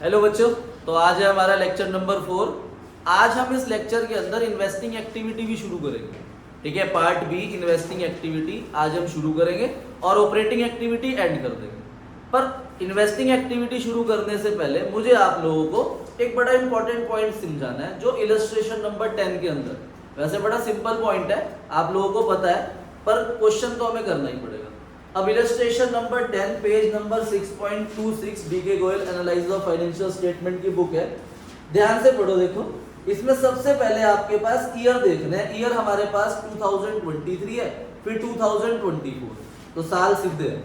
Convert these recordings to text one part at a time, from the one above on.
Hello बच्चों, तो आज है हमारा लेक्चर नंबर 4। आज हम इस लेक्चर के अंदर इन्वेस्टिंग एक्टिविटी भी शुरू करेंगे। ठीक है, पार्ट बी इन्वेस्टिंग एक्टिविटी आज हम शुरू करेंगे और ऑपरेटिंग एक्टिविटी एंड कर देंगे। पर इन्वेस्टिंग एक्टिविटी शुरू करने से पहले मुझे आप लोगों को एक बड़ा इंपॉर्टेंट पॉइंट समझाना है, जो इलस्ट्रेशन नंबर 10 के अंदर, वैसे बड़ा सिंपल पॉइंट है, आप लोगों को पता है, पर क्वेश्चन तो हमें करना ही पड़ेगा। अब illustration number 10 page number 6.26 DK Goyal analyse of financial statement की बुक है। ध्यान से पढ़ो। देखो, इसमें सबसे पहले आपके पास ईयर देखना है। ईयर हमारे पास 2023 है, फिर 2024, तो साल सीधे है।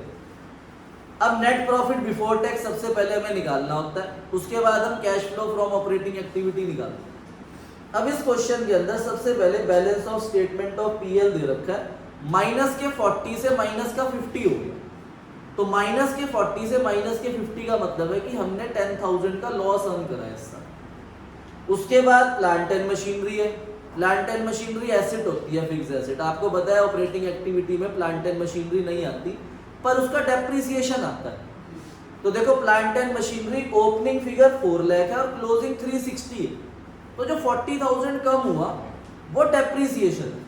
अब नेट प्रॉफिट बिफोर टैक्स सबसे पहले हमें निकालना होता है, उसके बाद हम cash flow from operating activity निकालते हैं। अब इस क्वेश्चन के अंदर सबसे पहले balance of statement of PL दे रखा है। माइनस के 40 से माइनस का 50 हो गया, तो माइनस के 40 से माइनस के 50 का मतलब है कि हमने 10,000 का लॉस अर्न करा है इस साल। उसके बाद प्लांट एंड मशीनरी है। प्लांट एंड मशीनरी एसेट होती है, फिक्स एसेट। आपको पता है ऑपरेटिंग एक्टिविटी में प्लांट एंड मशीनरी नहीं आती, पर उसका डेप्रिसिएशन आता है। तो देखो, plant and machinery opening figure 4 lakh है और क्लोजिंग 360 है, तो जो 40,000 कम हुआ वो डेप्रिसिएशन है।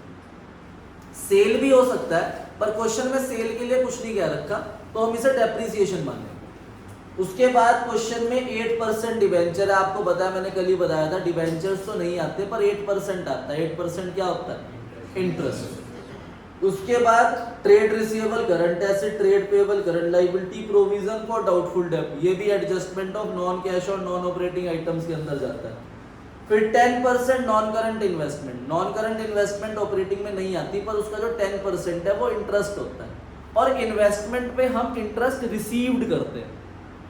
सेल भी हो सकता है, पर क्वेश्चन में सेल के लिए कुछ नहीं कह रखा, तो हम इसे डेप्रिसिएशन मानेंगे। उसके बाद क्वेश्चन में 8% डिबेंचर है। आपको पता है, मैंने कल ही बताया था, डिबेंचर्स तो नहीं आते पर 8% आता है। 8% क्या होता है? इंटरेस्ट। उसके बाद trade receivable, current asset, trade payable, current liability, provision for doubtful डेब्ट, ये भी एडजस्टमेंट ऑफ नॉन कैश और नॉन ऑपरेटिंग आइटम्स के अंदर जाता है। फिर 10% non current investment. Non current investment operating में नहीं आती, पर उसका जो 10% है वो इंटरेस्ट होता है, और इन्वेस्टमेंट पे हम इंटरेस्ट रिसीव्ड करते हैं,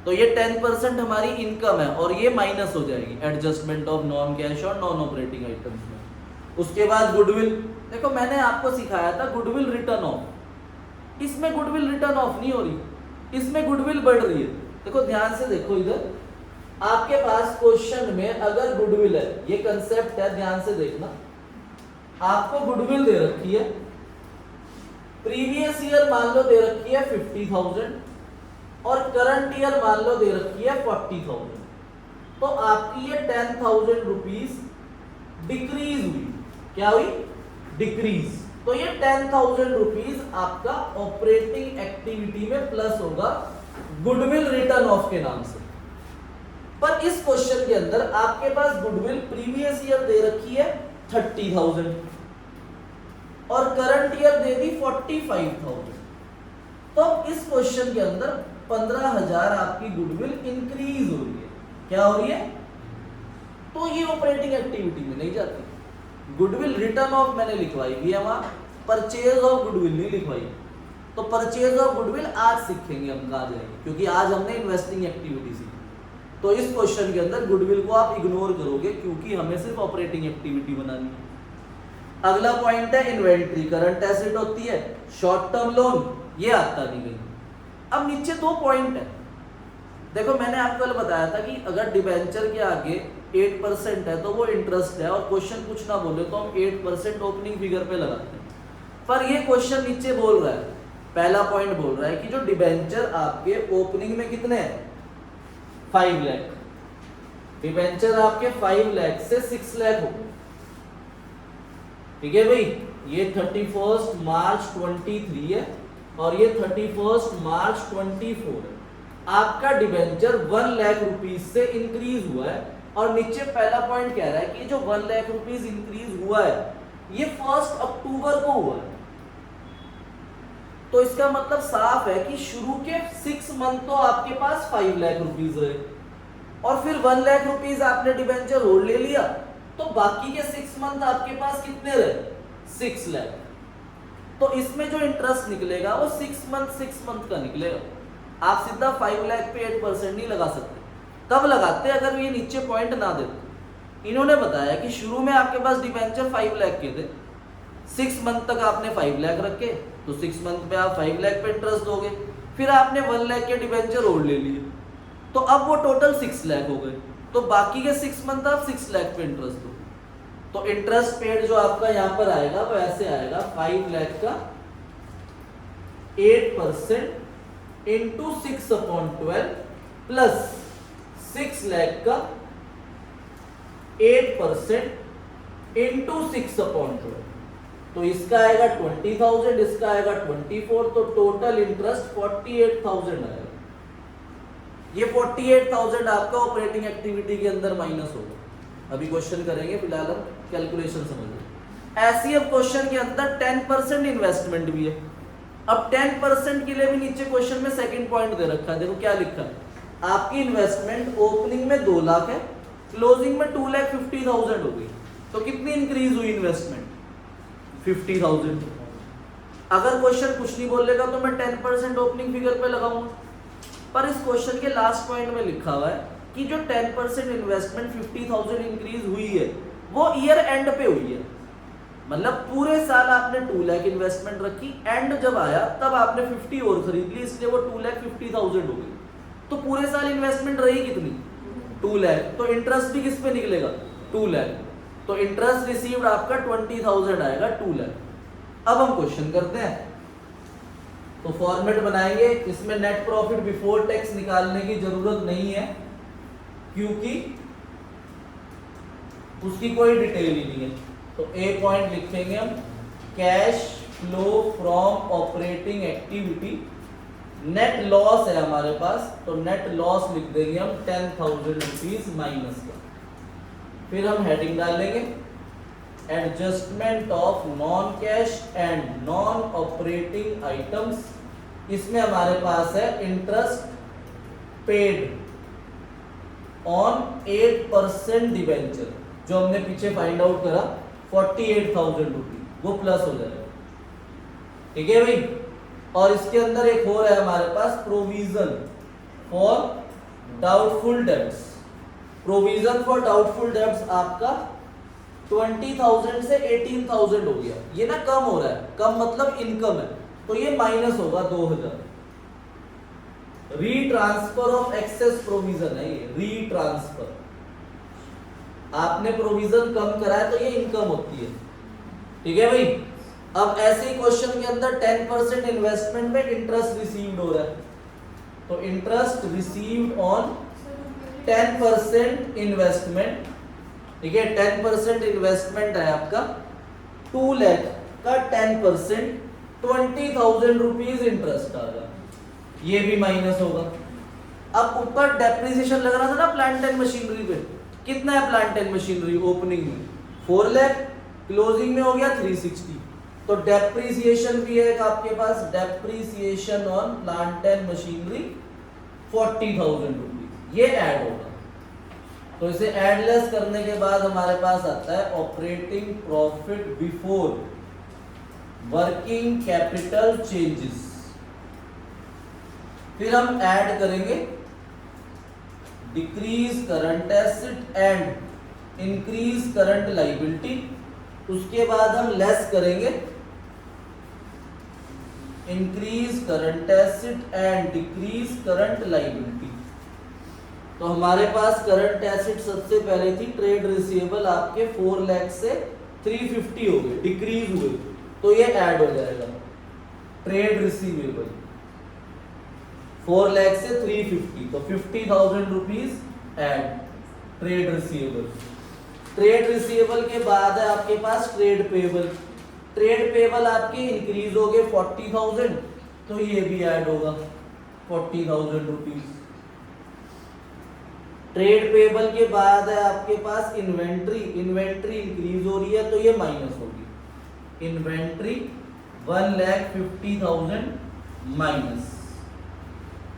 तो ये 10% हमारी इनकम है, और ये माइनस हो जाएगी एडजस्टमेंट ऑफ नॉन कैश और नॉन ऑपरेटिंग आइटम्स में। उसके बाद गुडविल। देखो, मैंने आपको सिखाया था गुडविल रिटर्न ऑफ। इसमें गुडविल रिटर्न ऑफ नहीं हो रही, इसमें गुडविल बढ़ रही है। देखो ध्यान से देखो, इधर आपके पास क्वेश्चन में अगर गुडविल है, ये कंसेप्ट है, ध्यान से देखना। आपको गुडविल दे रखी है, प्रीवियस ईयर मान लो दे रखी है 50,000 और करंट ईयर मान लो दे रखी है 40,000, तो आपकी ये 10,000 रुपीज डिक्रीज हुई। क्या हुई? डिक्रीज। तो ये 10,000 रुपीज आपका ऑपरेटिंग एक्टिविटी में प्लस होगा गुडविल रिटर्न ऑफ के नाम से। पर इस क्वेश्चन के अंदर आपके पास गुडविल प्रीवियस ईयर दे रखी है 30,000 और करंट ईयर दे दी 45,000, तो इस क्वेश्चन के अंदर 15,000 आपकी गुडविल इंक्रीज हो रही है। क्या हो रही है? तो ये ऑपरेटिंग एक्टिविटी में नहीं जाती। गुडविल रिटर्न ऑफ मैंने लिखवाई भी है वहां, परचेज ऑफ गुडविल नहीं लिखवाई। तो परचेज ऑफ गुडविल आज सीखेंगे हम, कहा जाएंगे, क्योंकि आज हमने इन्वेस्टिंग एक्टिविटी सीखी। तो इस क्वेश्चन के अंदर गुडविल को आप इग्नोर करोगे, क्योंकि हमें सिर्फ ऑपरेटिंग एक्टिविटी बनानी है। अगला पॉइंट है इन्वेंट्री। करंट एसेट होती है, शॉर्ट टर्म लोन, ये आता नहीं कहीं। अब नीचे 2 पॉइंट है। देखो, मैंने आपको कल बताया था कि अगर डिबेंचर के आगे 8% है तो वो इंटरेस्ट है, और क्वेश्चन कुछ ना बोले तो हम 8% ओपनिंग फिगर पे लगाते हैं। पर ये क्वेश्चन नीचे बोल रहा है, पहला पॉइंट बोल रहा है कि जो डिबेंचर आपके ओपनिंग में कितने हैं? 5 लाख। डिबेंचर आपके 5 लाख से 6 लाख हो। ठीक है भाई, ये 31 मार्च 23 है और ये 31 मार्च 24 है। आपका डिबेंचर 1 लाख रुपीज से इंक्रीज हुआ है, और नीचे पहला पॉइंट कह रहा है कि जो 1 लाख रुपीज इंक्रीज हुआ है ये 1 अक्टूबर को हुआ है। तो इसका मतलब साफ है कि शुरू के 6 मंथ तो आपके पास 5 लाख रुपीज रहे, और फिर 1 लाख रुपीज आपने डिबेंचर होल्ड ले लिया, तो बाकी के 6 मंथ आपके पास कितने रहे? 6 लाख। तो इसमें जो इंटरेस्ट निकलेगा वो 6 मंथ का निकलेगा। आप सीधा 5 लाख पे 8% नहीं लगा सकते। कब लगाते? अगर ये नीचे पॉइंट ना देते। इन्होंने बताया कि शुरू में आपके पास डिबेंचर 5 लाख के थे, 6 मंथ तक आपने 5 लाख रखे, तो 6 मंथ पे आप 5 लाख पे इंटरेस्ट दोगे। फिर आपने 1 लाख के डिबेंचर होल्ड ले लिए, तो अब वो टोटल 6 लाख हो गए, तो बाकी के 6 मंथ आप 6 लाख पे इंटरेस्ट दो। तो इंटरेस्ट पेड जो आपका यहाँ पर आएगा वो ऐसे आएगा, 5 लाख का 8% इंटू 6/12 प्लस 6 लाख का 8% इंटू 6/12, तो इसका आएगा 20,000, इसका आएगा 24, तो टोटल इंटरेस्ट 48,000 आएगा। ये 48,000 आपका ऑपरेटिंग एक्टिविटी के अंदर माइनस होगा। अभी क्वेश्चन करेंगे, फिलहाल हम कैलकुलेशन समझें। ऐसी अब क्वेश्चन के अंदर 10% इन्वेस्टमेंट भी है। अब 10% के लिए भी नीचे क्वेश्चन में सेकंड पॉइंट दे रखा है, देखो क्या लिखा है, आपकी इन्वेस्टमेंट ओपनिंग में 2 लाख है, क्लोजिंग में 2,50,000 हो गई, तो कितनी इंक्रीज हुई इन्वेस्टमेंट? 50,000। अगर क्वेश्चन कुछ नहीं बोलेगा तो मैं 10% ओपनिंग फिगर पे लगाऊंगा, पर इस क्वेश्चन के लास्ट पॉइंट में लिखा हुआ है कि जो 10% इन्वेस्टमेंट 50,000 इंक्रीज हुई है वो ईयर एंड पे हुई है, मतलब पूरे साल आपने 2 लाख इन्वेस्टमेंट रखी, एंड जब आया तब आपने 50 और खरीद ली, इसलिए वो 2,50,000 हो गई। तो पूरे साल इन्वेस्टमेंट रही कितनी? 2 लाख। तो इंटरेस्ट भी किस पे निकलेगा? 2 लाख। तो इंटरेस्ट रिसीव्ड आपका 20,000 आएगा, 2 लाख। अब हम क्वेश्चन करते हैं, तो फॉर्मेट बनाएंगे। इसमें नेट प्रॉफिट बिफोर टैक्स निकालने की जरूरत नहीं है, क्योंकि उसकी कोई डिटेल ही नहीं है। तो ए पॉइंट लिखेंगे हम, cash flow from operating activity. Net loss है हमारे पास, तो नेट लॉस लिख देंगे हम 10,000 रुपीज माइनस का। फिर हम हेडिंग डालेंगे, adjustment of non cash and non operating items. इसमें हमारे पास है इंटरेस्ट पेड ऑन 8% डिबेंचर, जो हमने पीछे फाइंड आउट करा 48,000 रुपीज, वो प्लस हो जाएगा। ठीक है भाई। और इसके अंदर एक और है हमारे पास, provision for doubtful debts. Provision for doubtful debts आपका 20,000 से 18,000 हो गया। ये ना कम हो रहा है, कम मतलब इनकम है, तो ये माइनस होगा 2,000। रीट्रांसफर ऑफ एक्सेस प्रोविजन है ये, रीट्रांसफर। आपने प्रोविजन कम करा है तो ये इनकम होती है। ठीक है भाई। अब ऐसे ही क्वेश्चन के अंदर 10% इन्वेस्टमेंट में इंटरेस्ट रिसीव्ड हो रहा है, तो इंटरेस्ट रिसीव्ड ऑन 10% इन्वेस्टमेंट। ठीक है, 10% इन्वेस्टमेंट है आपका 2 लाख का 10%, 20,000 रुपीज इंटरेस्ट आ रहा, ये भी माइनस होगा। अब ऊपर डेप्रिसिएशन लग रहा था ना प्लांट एंड मशीनरी पे, कितना है प्लांट एंड मशीनरी ओपनिंग में? 4 लाख, क्लोजिंग में हो गया 360, तो डेप्रिसिएशन भी है आपके पास, depreciation on plant and machinery 40,000 rupees, ये ऐड होगा। तो इसे एडलेस करने के बाद हमारे पास आता है operating profit before working capital changes. फिर हम ऐड करेंगे decrease current asset and increase current liability. उसके बाद हम लेस करेंगे increase current asset and decrease current liability. तो हमारे पास करंट एसेट सबसे पहले थी ट्रेड रिसीवेबल, आपके 4 लाख से 350 हो गए, डिक्रीज हुए, तो ये ऐड हो जाएगा ट्रेड रिसीवेबल 4 लाख से 350, तो 50,000 rupees add trade receivable. Trade receivable के बाद है आपके पास ट्रेड पेबल। ट्रेड पेबल आपके इंक्रीज हो गए 40,000, तो ये भी ऐड होगा 40,000 रुपीज। ट्रेड पेबल के बाद है आपके पास इन्वेंट्री। इन्वेंट्री इंक्रीज हो रही है, तो ये माइनस होगी, इन्वेंट्री 1,50,000 माइनस।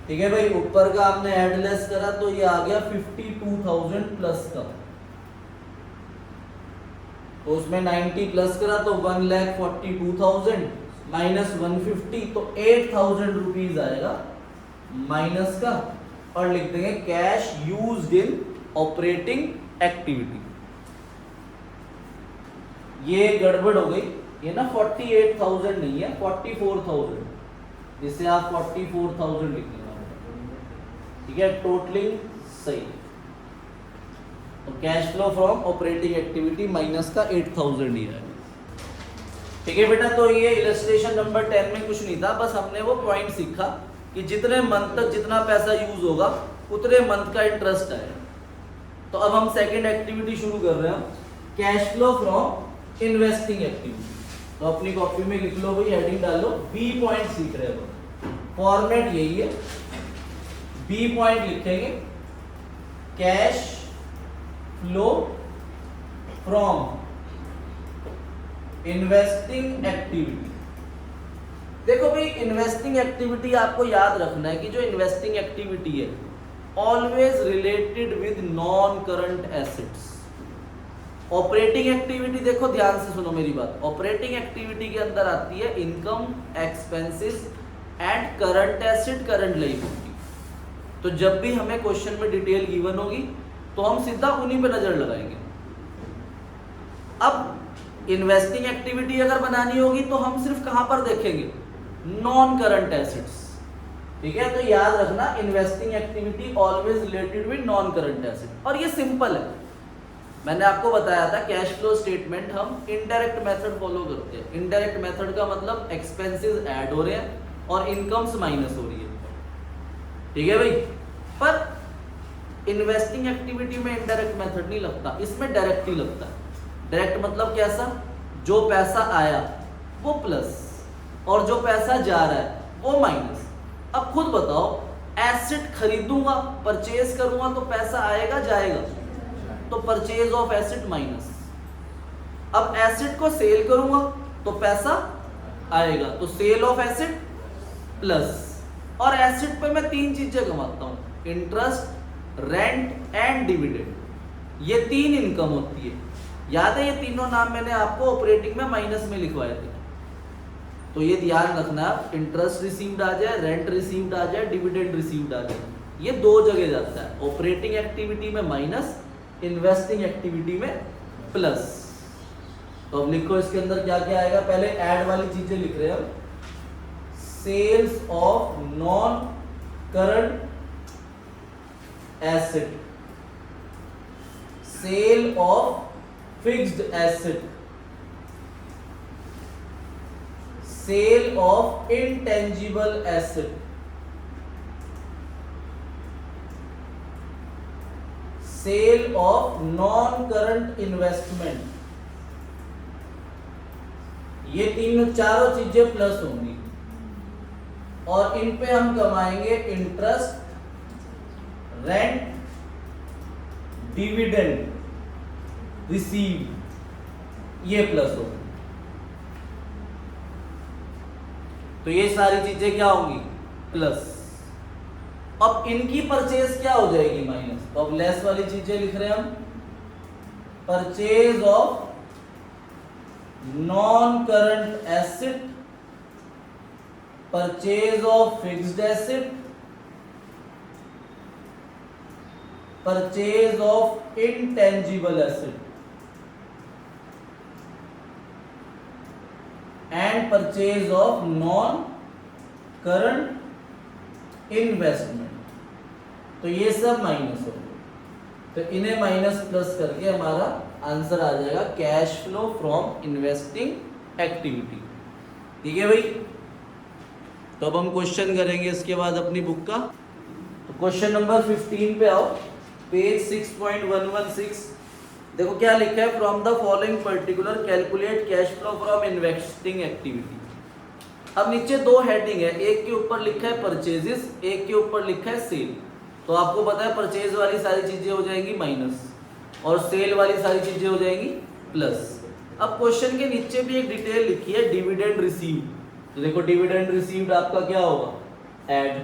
ठीक है भाई। ऊपर का आपने ऐड लेस करा तो ये आ गया 52,000 प्लस का, तो उसमें 90 प्लस करा तो 1,42,000 माइनस 150, तो 8,000 रुपीज आएगा माइनस का। और लिख देंगे कैश यूज्ड इन ऑपरेटिंग एक्टिविटी। ये गड़बड़ हो गई, ये ना 48,000 नहीं है 44,000, जिसे आप 44,000 लिखने वाले। ठीक है, टोटलिंग सही। तो cash flow from operating activity minus का 8,000 ही है। ठीक है बेटा, तो ये इलस्ट्रेशन नंबर 10 में कुछ नहीं था, बस हमने वो पॉइंट सीखा कि जितने मंथ तक जितना पैसा यूज होगा उतने मंथ का इंटरेस्ट आएगा। तो अब हम सेकंड एक्टिविटी शुरू कर रहे हैं, cash flow from investing activity. तो अपनी कॉपी में लिख लो भाई, हेडिंग डालो, बी पॉइंट सीख रहे हो, फॉर्मेट यही है। बी पॉइंट लिखेंगे cash flow from investing activity. देखो भाई, इन्वेस्टिंग एक्टिविटी आपको याद रखना है कि जो इन्वेस्टिंग एक्टिविटी है always related with non current assets. Operating activity, देखो ध्यान से सुनो मेरी बात, ऑपरेटिंग एक्टिविटी के अंदर आती है income, expenses and current asset, current liability. तो जब भी हमें क्वेश्चन में डिटेल गिवन होगी तो हम सीधा उन्हीं पे नजर लगाएंगे। अब इन्वेस्टिंग एक्टिविटी अगर बनानी होगी तो हम सिर्फ कहां पर देखेंगे, नॉन करंट एसेट्स। ठीक है, तो याद रखना investing activity always related with non current asset. और ये सिंपल है, मैंने आपको बताया था कैश फ्लो स्टेटमेंट हम इनडायरेक्ट मेथड फॉलो करते हैं। इनडायरेक्ट मेथड का मतलब एक्सपेंसेस ऐड हो रहे हैं और इनकम्स माइनस हो रही है। ठीक है भाई, पर इन्वेस्टिंग एक्टिविटी में इनडायरेक्ट मेथड नहीं लगता, इसमें डायरेक्ट ही लगता है। डायरेक्ट मतलब कैसा, जो पैसा आया वो प्लस और जो पैसा जा रहा है वो माइनस। अब खुद बताओ, एसेट खरीदूंगा, परचेज करूंगा तो पैसा आएगा जाएगा, तो परचेज ऑफ एसेट माइनस। अब एसेट को सेल करूंगा तो पैसा आएगा, तो सेल ऑफ एसेट प्लस। और एसेट पे मैं तीन चीजें कमाता हूं, इंटरेस्ट, रेंट एंड डिविडेंड। ये तीन इनकम होती है। याद है, ये तीनों नाम मैंने आपको ऑपरेटिंग में माइनस में लिखवाए थे। तो ये ध्यान रखना, इंटरेस्ट रिसीव्ड आ जाए, रेंट रिसीव्ड आ जाए, डिविडेंड रिसीव्ड आ जाए, ये दो जगह जाता है, ऑपरेटिंग एक्टिविटी में माइनस, इन्वेस्टिंग एक्टिविटी में प्लस। तो अब लिखो इसके अंदर क्या क्या आएगा। पहले ऐड वाली चीजें लिख रहे हैं हम, sales of non current asset, sale of fixed asset, sale of intangible asset, sale of non current investment. ये तीनों चारों चीजें प्लस होंगी और इन पे हम कमाएंगे इंटरेस्ट, रेंट, डिविडेंड रिसीव, ये प्लस होगा। तो ये सारी चीजें क्या होंगी, प्लस। अब इनकी परचेज क्या हो जाएगी, माइनस। तो अब लेस वाली चीजें लिख रहे हैं हम, purchase of non current asset, purchase of fixed asset, purchase of intangible asset and purchase of non current investment. तो ये सब माइनस हो गए, तो इन्हें माइनस प्लस करके हमारा आंसर आ जाएगा cash flow from investing activity. ठीक है भाई, तो अब हम क्वेश्चन करेंगे इसके बाद अपनी बुक का। तो क्वेश्चन नंबर 15 पे आओ, पेज 6.116। देखो क्या लिखा है, from the following particular calculate cash flow from investing activity. अब नीचे दो हेडिंग है, एक के ऊपर लिखा है परचेजेस, एक के ऊपर लिखा है सेल। तो आपको पता है परचेज वाली सारी चीजें हो जाएंगी माइनस और सेल वाली सारी चीजें हो जाएंगी प्लस। अब क्वेश्चन के नीचे भी एक डिटेल लिखी है, डिविडेंड रिसीव्ड। तो देखो डिविडेंड रिसीव्ड आपका क्या होगा, ऐड।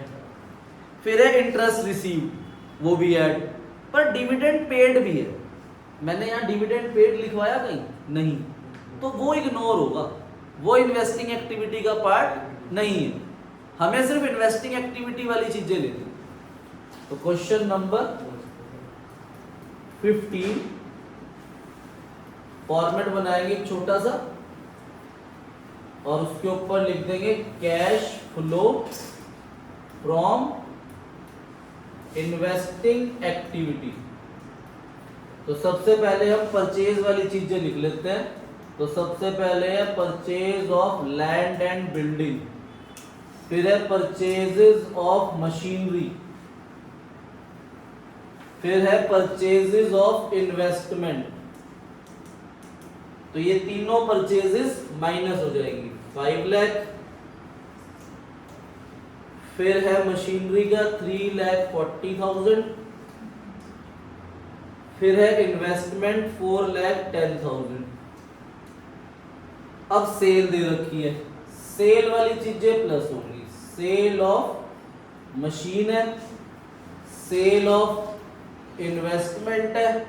फिर है इंटरेस्ट रिसीव्ड, वो भी ऐड। पर डिविडेंड पेड भी है, मैंने यहाँ डिविडेंड पेड लिखवाया कहीं नहीं, तो वो इग्नोर होगा, वो इन्वेस्टिंग एक्टिविटी का पार्ट नहीं है। हमें सिर्फ इन्वेस्टिंग एक्टिविटी वाली चीजें लेनी। तो क्वेश्चन नंबर 15 फॉर्मेट बनाएंगे एक छोटा सा और उसके ऊपर लिख देंगे cash flow from investing activity. तो सबसे पहले हम परचेज वाली चीजें लिख लेते हैं। तो सबसे पहले है purchase of land and building, फिर है परचेजेस ऑफ मशीनरी, फिर है परचेजेस ऑफ इन्वेस्टमेंट, तो ये तीनों परचेजेस माइनस हो जाएंगी 5 लाख। फिर है मशीनरी का 3,40,000, फिर है इन्वेस्टमेंट 4,10,000। अब सेल दे रखी है, सेल वाली चीजें प्लस होंगी, सेल ऑफ मशीन है, सेल ऑफ इन्वेस्टमेंट है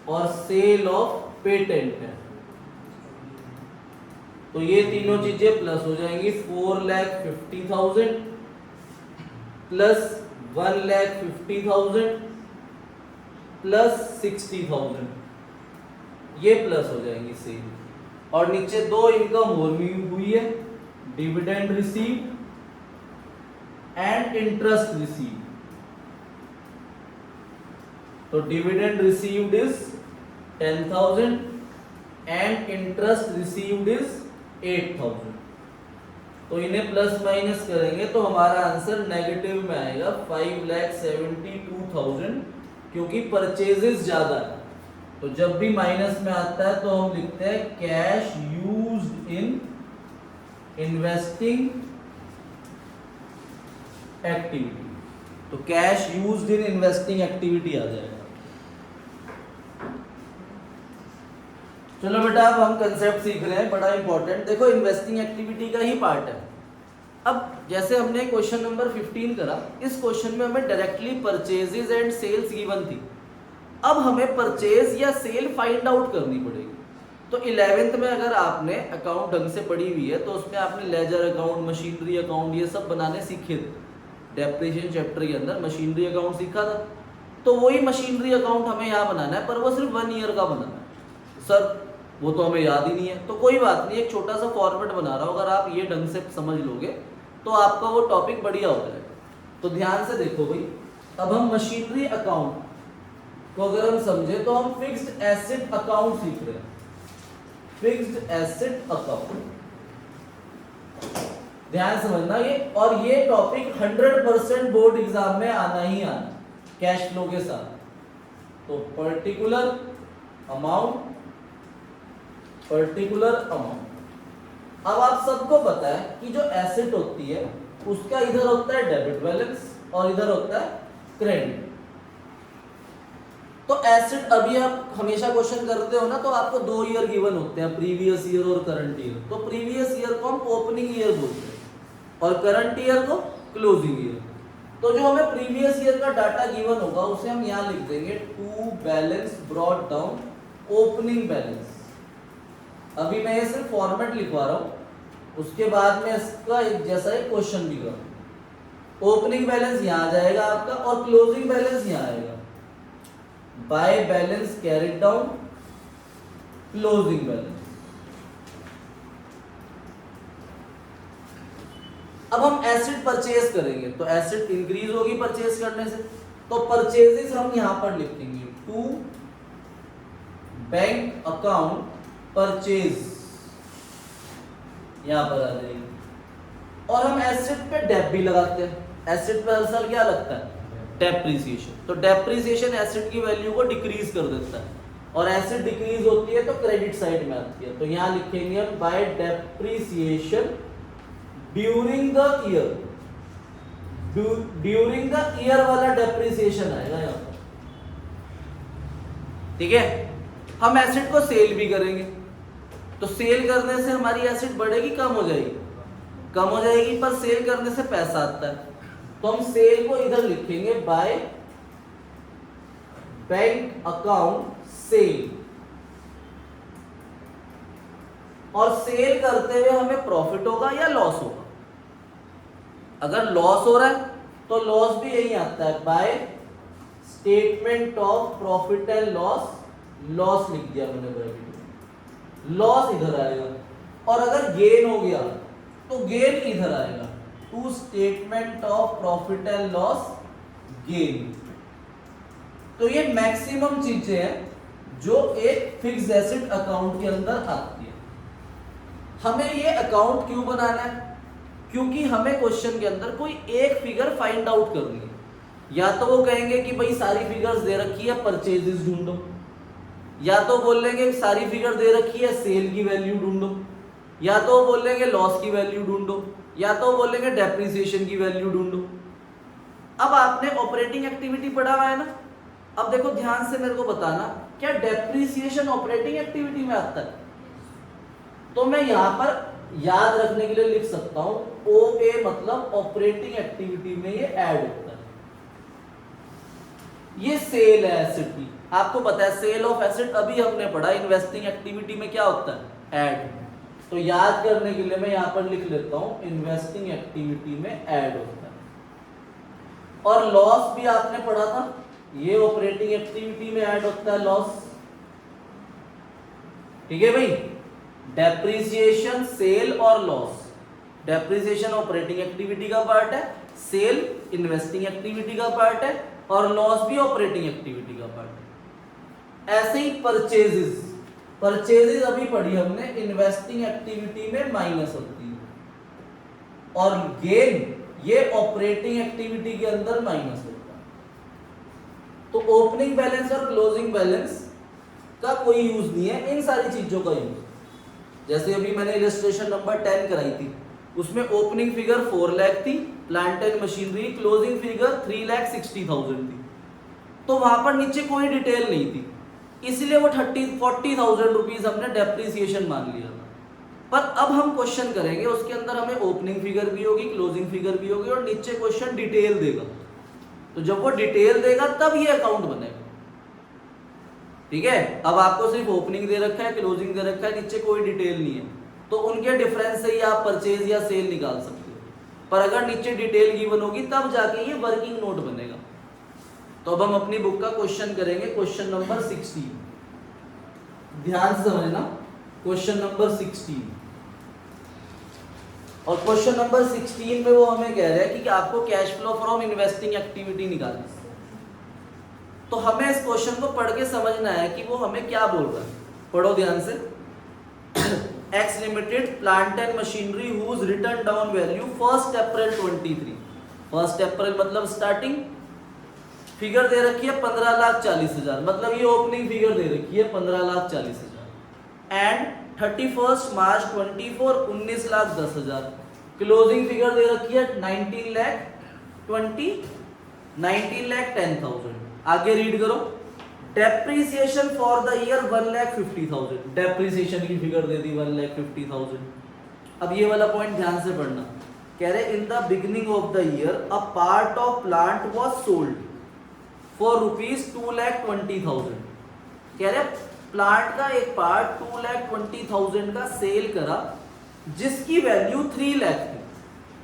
और सेल ऑफ पेटेंट है, तो ये तीनों चीजें प्लस हो जाएंगी 4,50,000 प्लस 1,50,000 प्लस 60,000, ये प्लस हो जाएंगी सेल। और नीचे दो इनकम और भी हुई है, dividend receive and interest receive. तो dividend received is 10,000 and interest received is 8,000। तो इन्हें प्लस माइनस करेंगे तो हमारा आंसर नेगेटिव में आएगा 5,72,000, क्योंकि परचेजेस ज्यादा है। तो जब भी माइनस में आता है तो हम लिखते हैं cash used in investing activity, तो cash used in investing activity आ जाएगा। चलो बेटा अब हम कंसेप्ट सीख रहे हैं, बड़ा इंपॉर्टेंट। देखो इन्वेस्टिंग एक्टिविटी का ही पार्ट है। अब जैसे हमने क्वेश्चन नंबर 15 करा, इस क्वेश्चन में हमें directly purchases and sales given थी। अब हमें परचेज या सेल फाइंड आउट करनी पड़ेगी। तो 11th में अगर आपने अकाउंट ढंग से पढ़ी हुई है तो उसमें आपने लेजर अकाउंट, मशीनरी अकाउंट ये सब बनाने सीखे थे। डेप्रिसिएशन चैप्टर के अंदर मशीनरी अकाउंट सीखा था, तो वही मशीनरी अकाउंट हमें यहाँ बनाना है, पर वो सिर्फ 1 ईयर का बनाना है। सर वो तो हमें याद ही नहीं है, तो कोई बात नहीं, एक छोटा सा फॉर्मेट बना रहा हूँ, अगर आप ये ढंग से समझ लोगे तो आपका वो टॉपिक बढ़िया हो जाएगा। तो ध्यान से देखो भाई, अब हम मशीनरी अकाउंट को अगर हम समझे तो हम फिक्स्ड एसेट अकाउंट सीख रहे हैं, फिक्स्ड एसेट अकाउंट। ध्यान समझना ये, और ये टॉपिक 100% बोर्ड एग्जाम में आना ही आना, कैश फ्लो के साथ। तो पर्टिकुलर अमाउंट, पर्टिकुलर अमाउंट। अब आप सबको पता है कि जो एसेट होती है उसका इधर होता है डेबिट बैलेंस और इधर होता है क्रेडिट। तो एसेट, अभी आप हमेशा क्वेश्चन करते हो ना, तो आपको 2 ईयर गिवन होते हैं, प्रीवियस ईयर और करंट ईयर। तो प्रीवियस ईयर को हम ओपनिंग ईयर बोलते हैं और करंट ईयर को क्लोजिंग ईयर। तो जो हमें प्रीवियस ईयर का डाटा गिवन होगा उसे हम यहाँ लिख देंगे to balance brought down opening balance. अभी मैं ये सिर्फ फॉर्मेट लिखवा रहा हूँ, उसके बाद में इसका एक जैसा एक क्वेश्चन भी करूँ। ओपनिंग बैलेंस यहाँ आ जाएगा आपका और क्लोजिंग बैलेंस यहाँ आएगा। By balance carried down, closing balance. अब हम एसेट परचेज करेंगे तो एसेट इंक्रीज होगी परचेज करने से, तो परचेजेस हम यहां पर लिखेंगे टू बैंक अकाउंट परचेज, यहां पर आ जाएगी। और हम एसेट पे डेप भी लगाते हैं। एसेट पे हर साल क्या लगता है? डेप्रिसिएशन। तो डेप्रिसिएशन एसेट की वैल्यू को डिक्रीज कर देता है, और एसेट डिक्रीज होती है तो क्रेडिट साइड में आती है। तो यहां लिखेंगे हम bye depreciation during the year. During the year वाला डेप्रिसिएशन आएगा यहां पर, ठीक है। हम एसेट को सेल भी करेंगे, तो सेल करने से हमारी एसेट बढ़ेगी कम हो जाएगी? कम हो जाएगी, पर सेल करने से पैसा आता है। तो हम सेल को इधर लिखेंगे बाय बैंक अकाउंट सेल, और सेल करते हुए हमें प्रॉफिट होगा या लॉस होगा? अगर लॉस हो रहा है तो लॉस भी यही आता है, by statement of profit and loss. Loss लिख दिया मैंने ब्रैकेट में, लॉस इधर आएगा। और अगर गेन हो गया तो गेन इधर आएगा, to statement of profit and loss gain. तो ये मैक्सिमम चीजें हैं जो एक फिक्स्ड एसेट अकाउंट के अंदर आती है। हमें ये अकाउंट क्यों बनाना है? क्योंकि हमें क्वेश्चन के अंदर कोई एक फिगर फाइंड आउट करनी है। या तो वो कहेंगे कि भाई सारी फिगर्स दे रखी है परचेजेस ढूंढो, या तो बोल लेंगे सारी फिगर दे रखी है सेल की वैल्यू ढूंढो, या तो वो बोलेंगे लॉस की वैल्यू ढूंढो, या तो वो बोलेंगे डेप्रिसिएशन की वैल्यू ढूंढो। अब आपने ऑपरेटिंग एक्टिविटी पढ़ा हुआ है ना, अब देखो ध्यान से मेरे को बताना, क्या डेप्रिसिएशन ऑपरेटिंग एक्टिविटी में आता है? तो मैं यहां पर याद रखने के लिए लिख सकता हूं OA मतलब ऑपरेटिंग एक्टिविटी में ये ऐड होता है। ये सेल है एसेट की, आपको पता है सेल ऑफ एसेट अभी हमने पढ़ा, इन्वेस्टिंग एक्टिविटी में क्या होता है? ऐड। तो याद करने के लिए मैं यहां पर लिख लेता हूं इन्वेस्टिंग एक्टिविटी में ऐड होता है। और लॉस भी आपने पढ़ा था, ये ऑपरेटिंग एक्टिविटी में ऐड होता है लॉस, ठीक है भाई। डेप्रिसिएशन, सेल और लॉस, डेप्रिसिएशन ऑपरेटिंग एक्टिविटी का पार्ट है, सेल इन्वेस्टिंग एक्टिविटी का पार्ट है, और लॉस भी ऑपरेटिंग एक्टिविटी का पार्ट है। ऐसे ही परचेजेस, परचेजेस अभी पढ़ी हमने, इन्वेस्टिंग एक्टिविटी में माइनस होती है, और गेन ये ऑपरेटिंग एक्टिविटी के अंदर माइनस होता है। तो ओपनिंग बैलेंस और क्लोजिंग बैलेंस का कोई यूज नहीं है, इन सारी चीजों का यूज। जैसे अभी मैंने इलस्ट्रेशन नंबर 10 कराई थी, उसमें ओपनिंग फिगर 4 लाख थी, plant and machinery, closing figure 3,60,000 थी। तो वहां पर नीचे कोई डिटेल नहीं थी, इसलिए वो 40,000 रुपीज हमने डेप्रिसिएशन मान लिया था। पर अब हम क्वेश्चन करेंगे, उसके अंदर हमें ओपनिंग फिगर भी होगी, क्लोजिंग फिगर भी होगी, और नीचे क्वेश्चन डिटेल देगा। तो जब वो डिटेल देगा तब ये अकाउंट बनेगा, ठीक है। अब आपको सिर्फ ओपनिंग दे रखा है, क्लोजिंग दे रखा है, नीचे कोई डिटेल नहीं है, तो उनके डिफरेंस से ही आप परचेज या सेल निकाल सकते हो। पर अगर नीचे डिटेल गिवन होगी तब जाके ये वर्किंग नोट बनेगा। तो अब हम अपनी बुक का क्वेश्चन करेंगे, क्वेश्चन नंबर 16, ध्यान से समझना, क्वेश्चन नंबर 16। और क्वेश्चन नंबर 16 में वो हमें कह रहे हैं कि आपको cash flow from investing activity निकालनी है। तो हमें इस क्वेश्चन को पढ़ के समझना है कि वो हमें क्या बोल रहा है। पढ़ो ध्यान से। X limited plant and machinery whose written down value 1 April 23। 1 April मतलब स्टार्टिंग फिगर दे रखी है 15,40,000, मतलब ये ओपनिंग फिगर दे रखी है 15,40,000। And 31 March 24 19,10,000। क्लोजिंग फिगर दे रखी है 19,10,000। आगे रीड करो। Depreciation for the year 1,50,000, depreciation की फिगर दे दी 1,50,000। अब ये वाला पॉइंट ध्यान से पढ़ना, कह रहे in the beginning of the year a part of plant was sold for ₹2,20,000। कह रहे प्लांट का एक पार्ट 2,20,000 का सेल करा, जिसकी वैल्यू 3 लाख थी।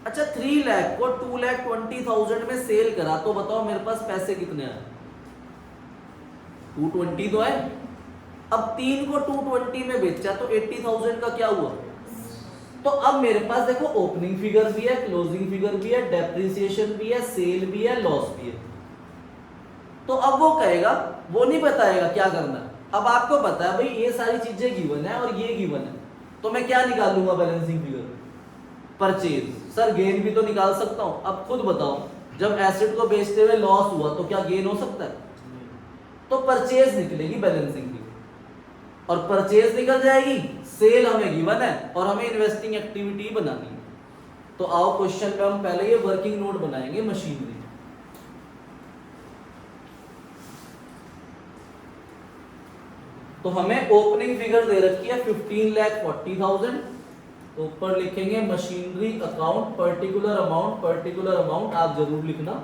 अच्छा, 3 लाख को 2,20,000 में सेल करा, तो बताओ मेरे पास पैसे कितने आए? 220 तो है। अब 3 को 220 में बेचा तो 80,000 का क्या हुआ? तो अब मेरे पास देखो ओपनिंग फिगर भी है, क्लोजिंग फिगर भी है, डेप्रिसिएशन भी है, सेल भी है, लॉस भी है। तो अब वो कहेगा, वो नहीं बताएगा क्या करना है। अब आपको पता है भाई ये सारी चीजें गिवन है और ये गिवन है, तो मैं क्या निकालूंगा balancing figure? Purchase. Sir gain भी तो निकाल सकता हूं। अब खुद बताओ, जब एसेट को बेचते हुए लॉस हुआ तो क्या गेन हो सकता है? तो परचेज निकलेगी बैलेंसिंग फिगर, और परचेज निकल जाएगी, सेल हमें गिवन है और हमें इन्वेस्टिंग एक्टिविटी बनानी है। तो आओ क्वेश्चन में हम पहले ये वर्किंग नोट बनाएंगे मशीनरी। तो हमें ओपनिंग फिगर दे रखी है 15,40,000, तो ऊपर लिखेंगे मशीनरी अकाउंट पर्टिकुलर अमाउंट आप जरूर लिखना,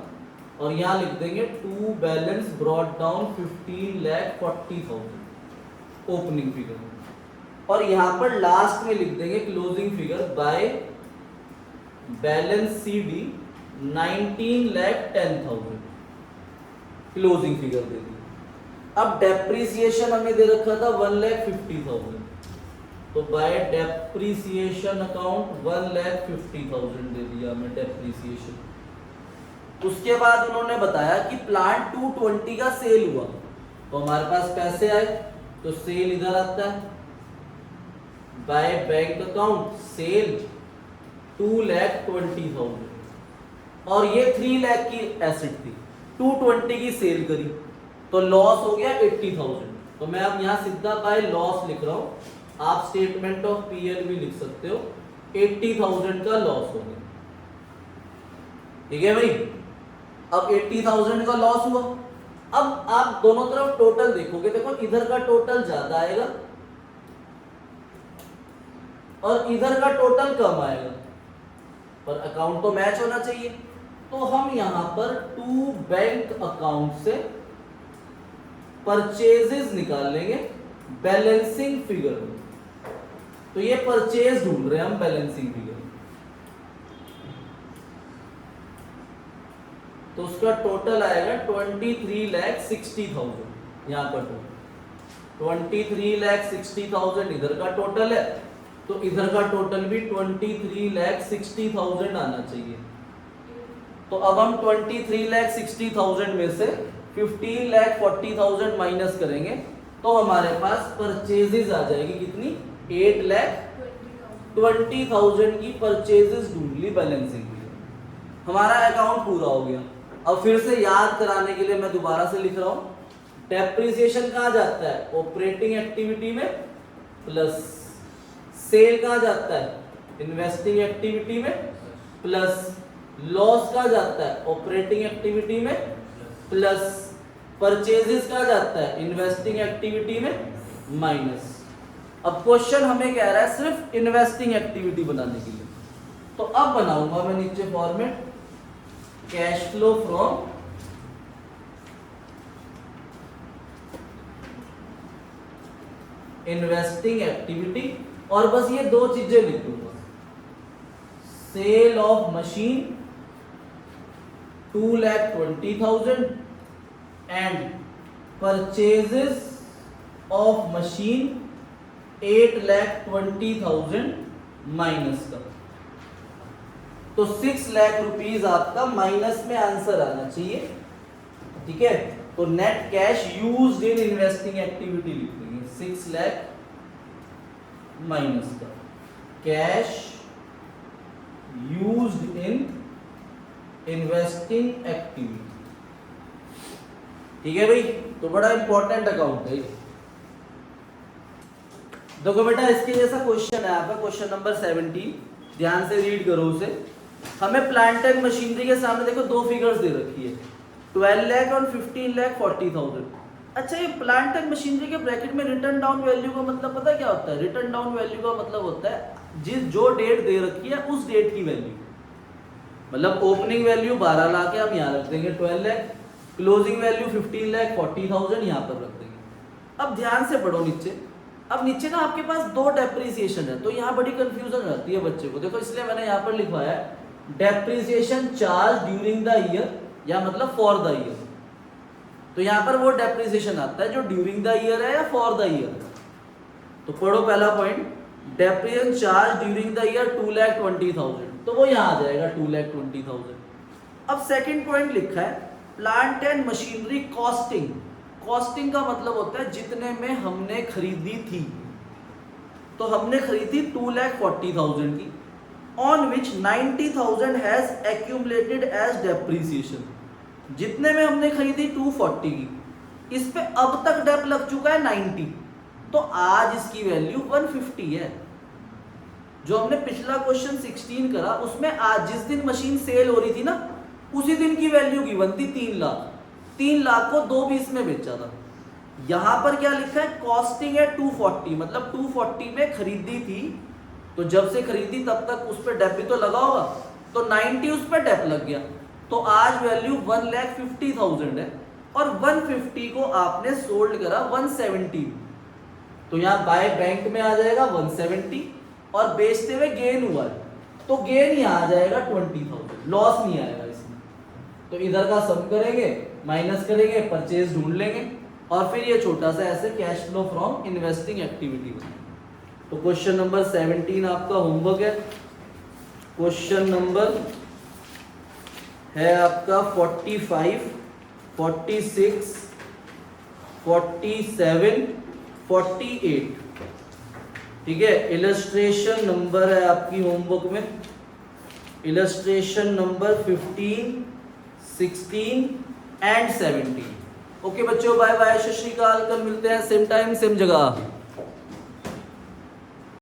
और यहां लिख देंगे to balance brought down 15,40,000 opening figure, और यहां पर लास्ट में लिख देंगे closing figure by balance CD 19,10,000 closing figure दे दी। अब डेप्रिसिएशन हमें दे रखा था 1,50,000, तो बाय डेप्रिसिएशन अकाउंट 1,50,000 दे दिया हमें डेप्रिसिएशन। उसके बाद उन्होंने बताया कि प्लांट 220 का सेल हुआ, तो हमारे पास पैसे आए, तो सेल इधर आता है, बाय बैंक अकाउंट सेल 2,20,000, और ये 3 लाख की एसेट थी, 220 की सेल करी तो लॉस हो गया 80,000। तो मैं अब यहाँ सीधा बाय लॉस लिख रहा हूँ, आप स्टेटमेंट ऑफ पीएल भी लिख सकते हो, 80,000 का लॉस हो गया। ठीक है भाई, अब 80,000 का लॉस हुआ। अब आप दोनों तरफ टोटल देखोगे, देखो इधर का टोटल ज्यादा आएगा और इधर का टोटल कम आएगा, पर अकाउंट तो मैच होना चाहिए। तो हम यहां पर टू बैंक अकाउंट से परचेजेस निकाल लेंगे बैलेंसिंग फिगर में। तो ये परचेज ढूंढ रहे हैं हम बैलेंसिंग फिगर, तो उसका टोटल आएगा 23,60,000। यहां पर 23,60,000 इधर का टोटल है, तो इधर का टोटल भी 23,60,000 आना चाहिए। तो अब हम 23,60,000 में से 15,40,000 माइनस करेंगे तो हमारे पास परचेजेस आ जाएगी कितनी, 8,20,000 की परचेजेस ढूंढ ली बैलेंसिंग की। हमारा अकाउंट पूरा हो गया। अब फिर से याद कराने के लिए मैं दोबारा से लिख रहा हूं, डेप्रिसिएशन कहां जाता है, ऑपरेटिंग एक्टिविटी में, प्लस सेल कहां जाता है, इन्वेस्टिंग एक्टिविटी में, प्लस लॉस कहां जाता है, ऑपरेटिंग एक्टिविटी में, प्लस परचेजेस कहां जाता है, इन्वेस्टिंग एक्टिविटी में, माइनस। अब क्वेश्चन हमें कह रहा है सिर्फ इन्वेस्टिंग एक्टिविटी बनाने के लिए, तो अब बनाऊंगा मैं नीचे format cash flow from investing activity, और बस ये दो चीजें लिख दूंगा, sale of machine 2,20,000 and purchases of machine 8,20,000 minus का। तो 6 लाख रुपीज आपका माइनस में आंसर आना चाहिए। ठीक है, तो net cash used in investing activity लिख देंगे 6 लाख माइनस का cash used in investing activity. ठीक है भाई, तो बड़ा इंपॉर्टेंट अकाउंट है। देखो बेटा, इसके जैसा क्वेश्चन है आपका, क्वेश्चन नंबर 17, ध्यान से रीड करो उसे। हमें प्लांट एंड मशीनरी के सामने देखो दो फिगर्स दे रखी है, 12 लाख और 15,40,000। अच्छा, ये प्लांट एंड मशीनरी के ब्रैकेट में रिटर्न डाउन वैल्यू का मतलब पता है क्या होता है? रिटर्न डाउन वैल्यू का मतलब होता है जो डेट दे रखी है उस डेट की वैल्यू, मतलब ओपनिंग वैल्यू 12 लाख है, हम यहाँ रख देंगे 12 लाख, क्लोजिंग वैल्यू 15,40,000 यहाँ पर रख देंगे। अब ध्यान से पढ़ो नीचे। अब नीचे ना आपके पास दो डेप्रिसिएशन है, तो यहाँ बड़ी कंफ्यूजन रहती है बच्चे को। देखो, इसलिए मैंने यहाँ पर लिखवाया है depreciation charge during the year, या मतलब फॉर द ईयर। तो यहाँ पर वो डेप्रिसिएशन आता है जो ड्यूरिंग द ईयर है या फॉर द ईयर। तो पढ़ो पहला point, depreciation charge during the year 2,20,000, तो वो यहाँ आ जाएगा 2,20,000। अब सेकंड पॉइंट लिखा है plant and machinery costing. Costing का मतलब होता है जितने में हमने खरीदी थी, तो हमने खरीदी 2,40,000 की, on which 90,000 has accumulated as depreciation. जितने में हमने खरीदी 240 की, इस पे अब तक डेप लग चुका है 90, तो आज इसकी वैल्यू 150 है। जो हमने पिछला क्वेश्चन 16 करा उसमें आज जिस दिन मशीन सेल हो रही थी ना, उसी दिन की वैल्यू गिवन थी 3 लाख। 3 लाख को 220 में बेचा था। यहां पर क्या लिखा है, कॉस्टिंग है 240, मतलब 240 में खरीदी थी, तो जब से खरीदी तब तक उस पर डेप भी तो लगा होगा, तो 90 उस पर डेप लग गया, तो आज वैल्यू 1,50,000 है, और 150 को आपने सोल्ड करा 170, तो यहाँ बाय बैंक में आ जाएगा 170, और बेचते हुए गेन हुआ है, तो गेन यहाँ आ जाएगा 20,000, लॉस नहीं आएगा इसमें। तो इधर का सम करेंगे, माइनस करेंगे, परचेज ढूंढ लेंगे, और फिर ये छोटा सा ऐसे cash flow from investing activity. तो क्वेश्चन नंबर 17 आपका होमवर्क है। क्वेश्चन नंबर है आपका 45, 46, 47, 48। ठीक है, इलस्ट्रेशन नंबर है आपकी होमवर्क में, इलस्ट्रेशन नंबर 15, 16 एंड 70। ओके बच्चों, बाय बाय, सत श्री अकाल। कल मिलते हैं सेम टाइम सेम जगह।